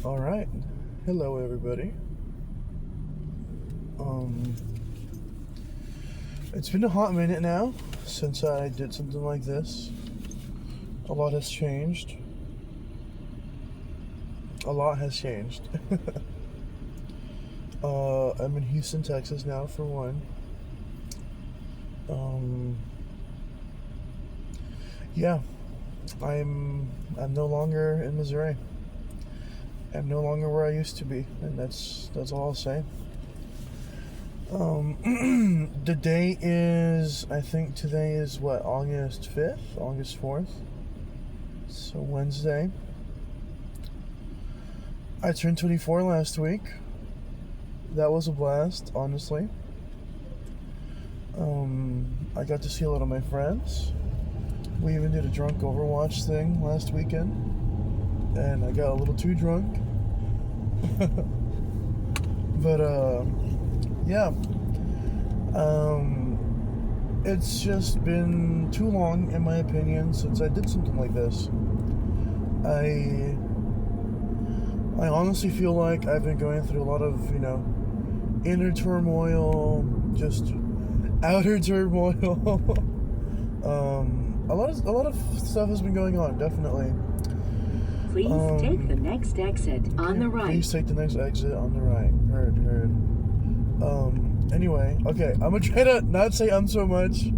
All right. Hello, everybody. Um, it's been a hot minute now since I did something like this. A lot has changed. A lot has changed. I'm in Houston, Texas now, for one. Yeah, I'm no longer in Missouri. I'm no longer where I used to be, and that's all I'll say. The date is, I think today is what, August 5th, August 4th. So Wednesday. I turned 24 last week. That was a blast, honestly. I got to see a lot of my friends. We even did a drunk Overwatch thing last weekend, and I got a little too drunk. But yeah. It's just been too long, in my opinion, since I did something like this. I honestly feel like I've been going through a lot of, inner turmoil, just outer turmoil. A lot of stuff has been going on, definitely. Please take the next exit on the right. Please take the next exit on the right. Heard. Anyway, okay, I'm gonna try to not say so much,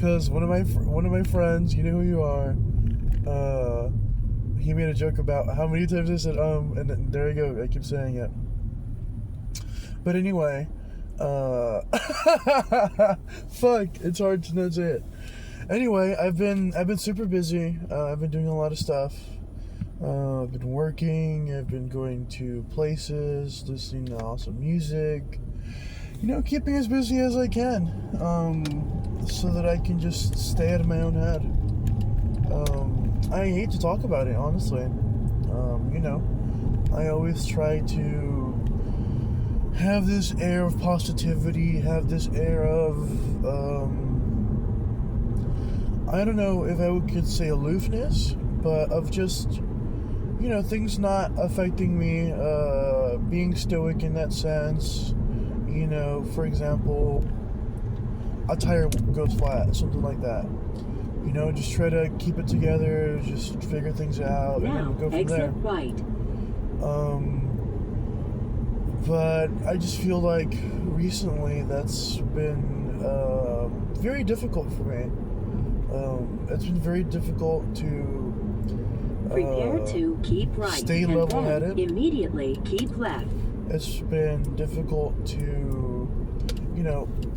cause one of my friends, you know who you are, he made a joke about how many times I said and then, there you go, I keep saying it. But anyway, fuck, it's hard to not say it. Anyway, I've been super busy. I've been doing a lot of stuff. I've been working. I've been going to places, listening to awesome music. Keeping as busy as I can, so that I can just stay out of my own head. I hate to talk about it, honestly. I always try to have this air of positivity, have this air of, I don't know if I could say aloofness, but of just, things not affecting me, being stoic in that sense. For example, a tire goes flat, something like that. Just try to keep it together, just figure things out, now, and then go from exit there. Right. But I just feel like recently that's been very difficult for me. It's been very difficult to Prepare to keep right. Stay and level-headed. then immediately keep left. It's been difficult to,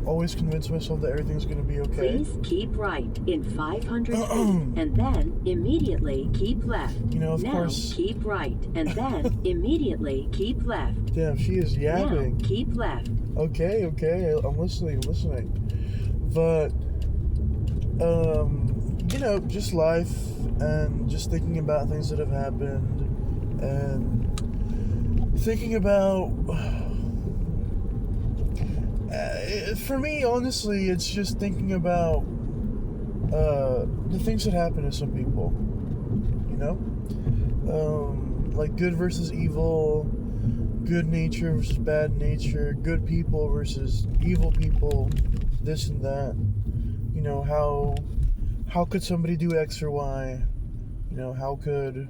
always convince myself that everything's going to be okay. Please keep right in 500 feet, and then immediately keep left. Of now, course. keep right, and then immediately keep left. Damn, she is yapping. Now, keep left. Okay, I'm listening. But, just life and just thinking about things that have happened and thinking about, for me, honestly, it's just thinking about the things that happen to some people, like good versus evil, good nature versus bad nature, good people versus evil people, this and that. How could somebody do X or Y? How could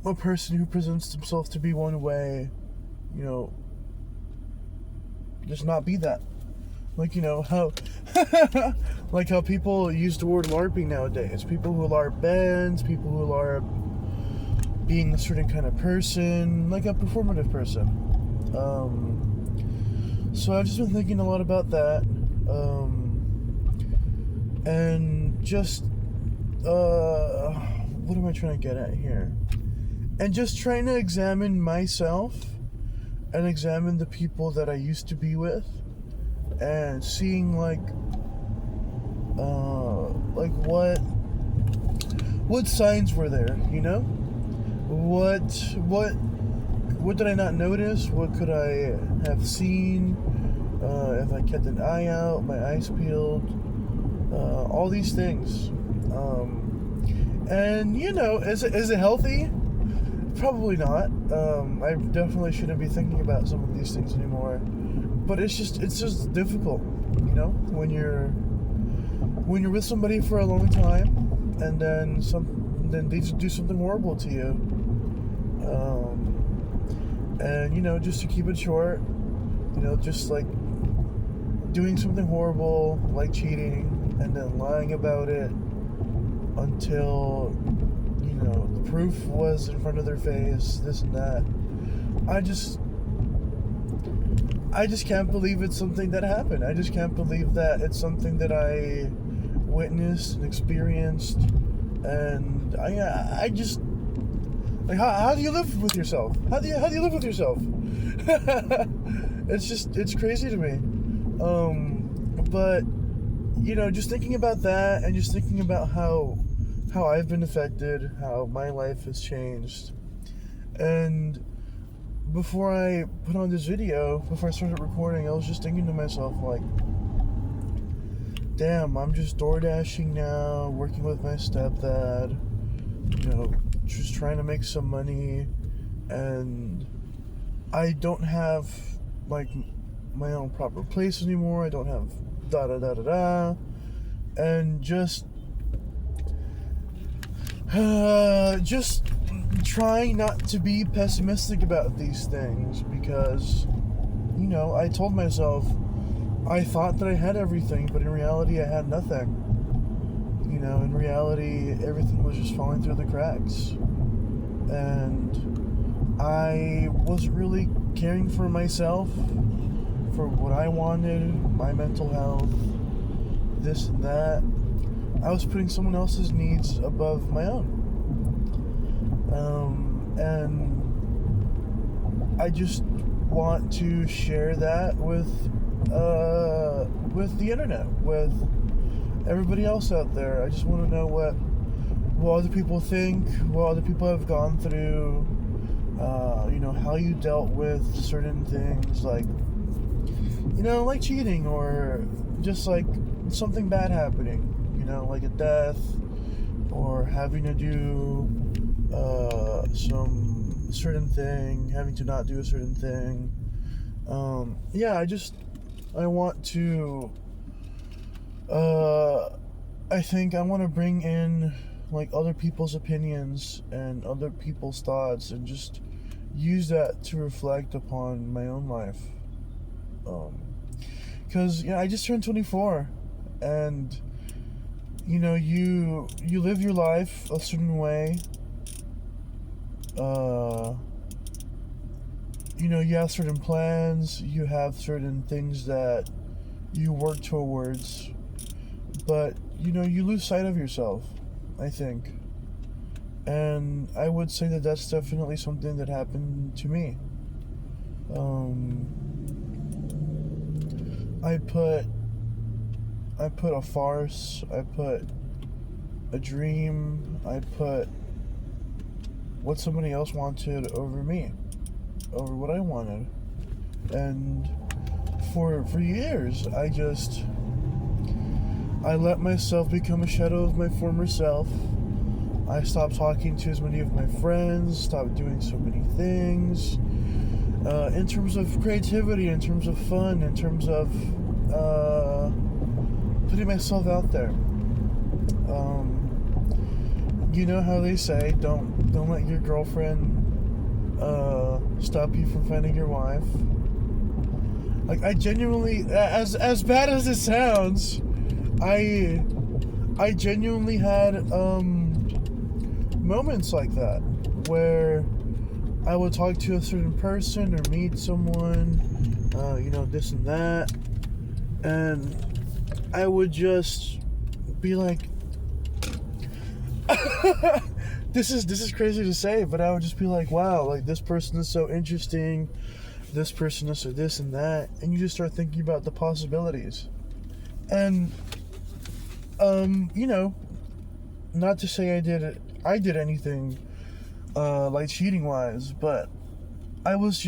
a person who presents themselves to be one way, just not be that? How like how people use the word LARPing nowadays. People who LARP bands, people who LARP being a certain kind of person, like a performative person. So I've just been thinking a lot about that. And just, what am I trying to get at here? And just trying to examine myself and examine the people that I used to be with and seeing like what signs were there, what did I not notice? What could I have seen? If I kept an eye out, my eyes peeled, all these things. And is it healthy? Probably not. I definitely shouldn't be thinking about some of these things anymore. But it's just difficult, when you're with somebody for a long time, and then they just do something horrible to you. And just to keep it short, just like doing something horrible, like cheating, and then lying about it until the proof was in front of their face, this and that. I just can't believe it's something that happened. I just can't believe that it's something that I witnessed and experienced. And I just like, how do you live with yourself? How do you live with yourself? It's crazy to me. But just thinking about that, and just thinking about how I've been affected, how my life has changed. And before I put on this video, before I started recording, I was just thinking to myself, like, damn, I'm just door dashing now, working with my stepdad, just trying to make some money, and I don't have like my own proper place anymore. I don't have da da da da da, and just trying not to be pessimistic about these things, because I told myself I thought that I had everything, but in reality I had nothing. In reality everything was just falling through the cracks, and I wasn't really caring for myself, for what I wanted, my mental health, this and that. I was putting someone else's needs above my own. And I just want to share that with the internet, with everybody else out there. I just want to know what other people think, what other people have gone through, how you dealt with certain things, like cheating, or just like something bad happening, like a death, or having to do some certain thing, having to not do a certain thing. I want to I think I want to bring in like other people's opinions and other people's thoughts, and just use that to reflect upon my own life. Because I just turned 24, and you live your life a certain way. You have certain plans, you have certain things that you work towards, but you lose sight of yourself, I think. And I would say that that's definitely something that happened to me. I put a farce, I put a dream, I put what somebody else wanted over me, over what I wanted. And for years, I let myself become a shadow of my former self. I stopped talking to as many of my friends, stopped doing so many things, in terms of creativity, in terms of fun, in terms of putting myself out there. You know how they say, don't let your girlfriend stop you from finding your wife. Like, I genuinely, as bad as it sounds, I genuinely had moments like that, where I would talk to a certain person or meet someone, this and that, and I would just be like, this is crazy to say, but I would just be like, wow, like, this person is so interesting, this person is so this and that, and you just start thinking about the possibilities. And not to say I did anything like cheating wise, but I was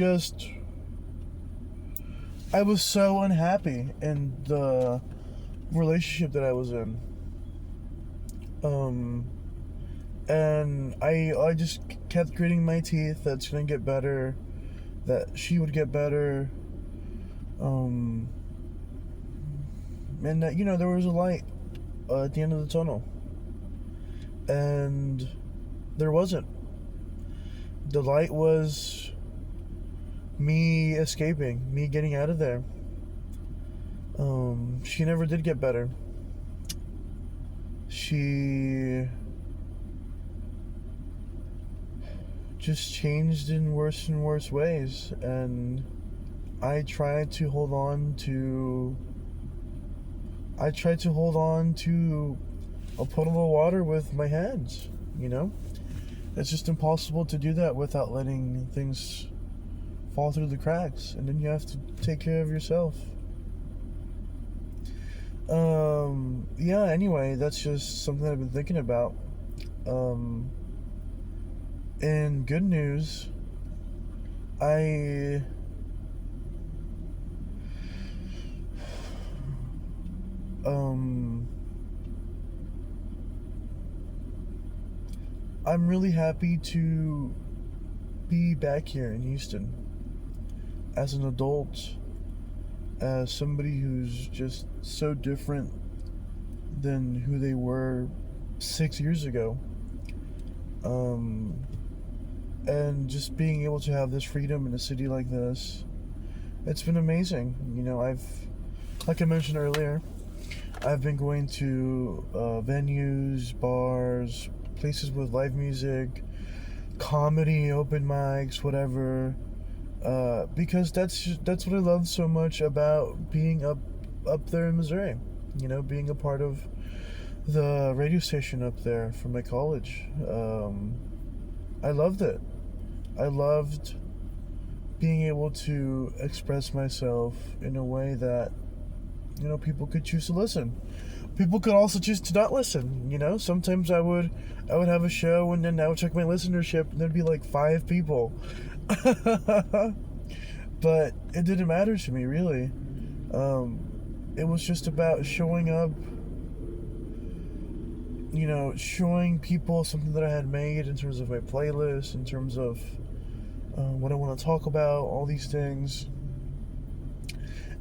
so unhappy in the relationship that I was in. And I just kept gritting my teeth that it's gonna get better, that she would get better, and that, you know, there was a light at the end of the tunnel. And there wasn't. The light was me escaping, me getting out of there. She never did get better. She just changed in worse and worse ways, and I tried to hold on to a puddle of water with my hands, you know? It's just impossible to do that without letting things fall through the cracks, and then you have to take care of yourself. Yeah, anyway, that's just something I've been thinking about. In good news, I'm really happy to be back here in Houston as an adult, as somebody who's just so different than who they were 6 years ago. And just being able to have this freedom in a city like this, it's been amazing. You know, like I mentioned earlier, I've been going to venues, bars, places with live music, comedy, open mics, whatever, because that's what I love so much about being up there in Missouri. You know, being a part of the radio station up there for my college. I loved it. I loved being able to express myself in a way that, you know, people could choose to listen. People could also choose to not listen. You know, sometimes I would have a show, and then I would check my listenership, and there'd be like 5 people. But it didn't matter to me, really. It was just about showing up, you know, showing people something that I had made in terms of my playlist, in terms of what I want to talk about, all these things.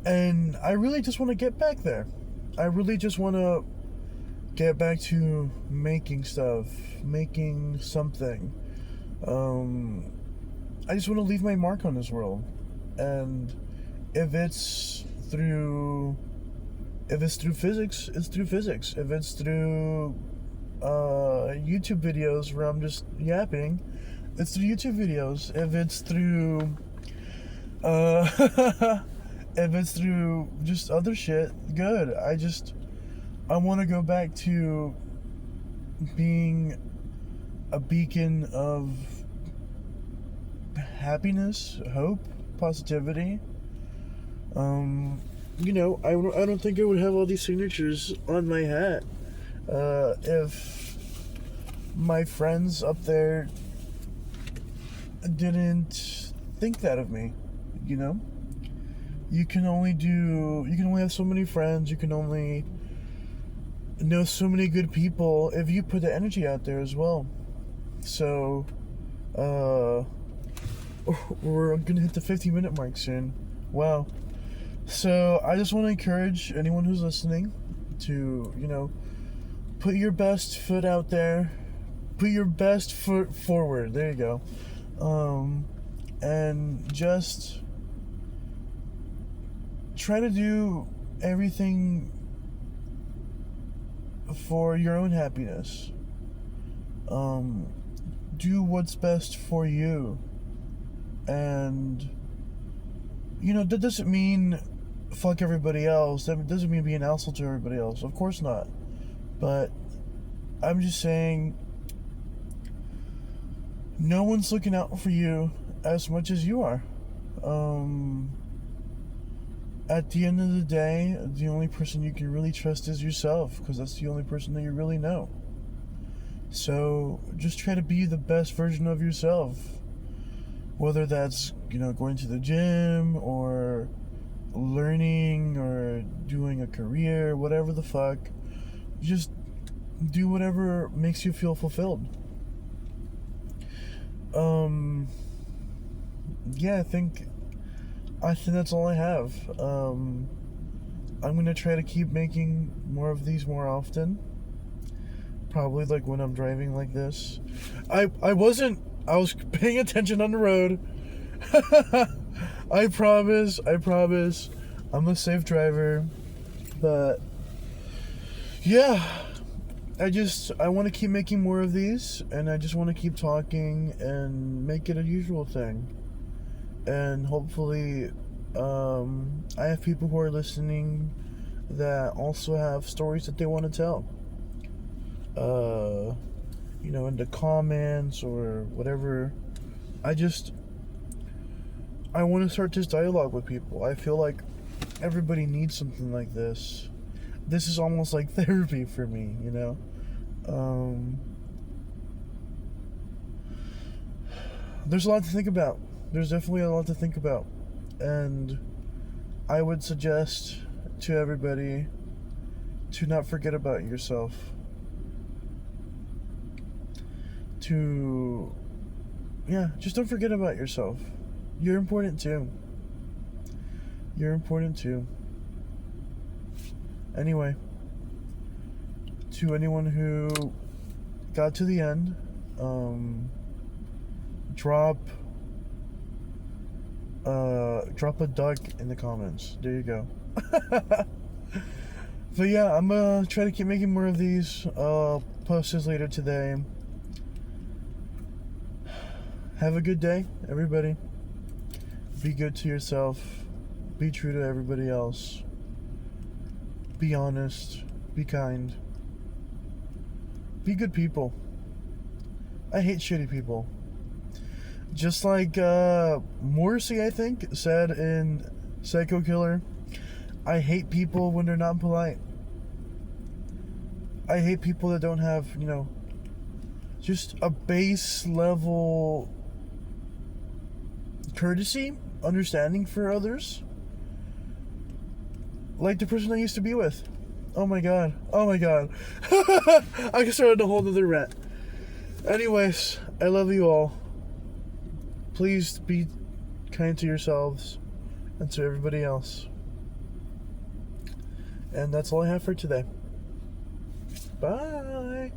And I really just want to get back there. I really just want to get back to making stuff, making something. I just want to leave my mark on this world. And if it's through physics, it's through physics. If it's through YouTube videos where I'm just yapping, it's through YouTube videos. If it's through if it's through just other shit, good. I want to go back to being a beacon of happiness, hope, positivity. You know, I don't think I would have all these signatures on my hat if my friends up there didn't think that of me. You know, you can only have so many friends, you can only know so many good people if you put the energy out there as well. So we're gonna hit the 50-minute mark soon. Wow. So I just want to encourage anyone who's listening to, you know, put your best foot out there, put your best foot forward. There you go. And just try to do everything for your own happiness. Do what's best for you. And, you know, that doesn't mean fuck everybody else. That doesn't mean be an asshole to everybody else. Of course not. But I'm just saying, no one's looking out for you as much as you are. At the end of the day, the only person you can really trust is yourself, because that's the only person that you really know. So just try to be the best version of yourself. Whether that's, you know, going to the gym or learning or doing a career, whatever the fuck, just do whatever makes you feel fulfilled. Yeah, I think that's all I have. I'm gonna try to keep making more of these more often. Probably like when I'm driving like this. I was paying attention on the road. I promise. I'm a safe driver. But yeah, I want to keep making more of these, and I just want to keep talking and make it a usual thing. And hopefully I have people who are listening that also have stories that they want to tell. In the comments or whatever. I want to start this dialogue with people. I feel like everybody needs something like this. This is almost like therapy for me, There's a lot to think about. There's definitely a lot to think about. And I would suggest to everybody to not forget about yourself. Just don't forget about yourself. You're important too. Anyway, to anyone who got to the end, drop a duck in the comments. There you go. But yeah, I'm gonna try to keep making more of these. I'll post this later today. Have a good day, everybody. Be good to yourself. Be true to everybody else. Be honest. Be kind. Be good people. I hate shitty people. Just like Morrissey, I think, said in Psycho Killer, I hate people when they're not polite. I hate people that don't have, just a base level courtesy, understanding for others. Like the person I used to be with. Oh my god. I started a whole other rant. Anyways, I love you all. Please be kind to yourselves and to everybody else. And that's all I have for today. Bye.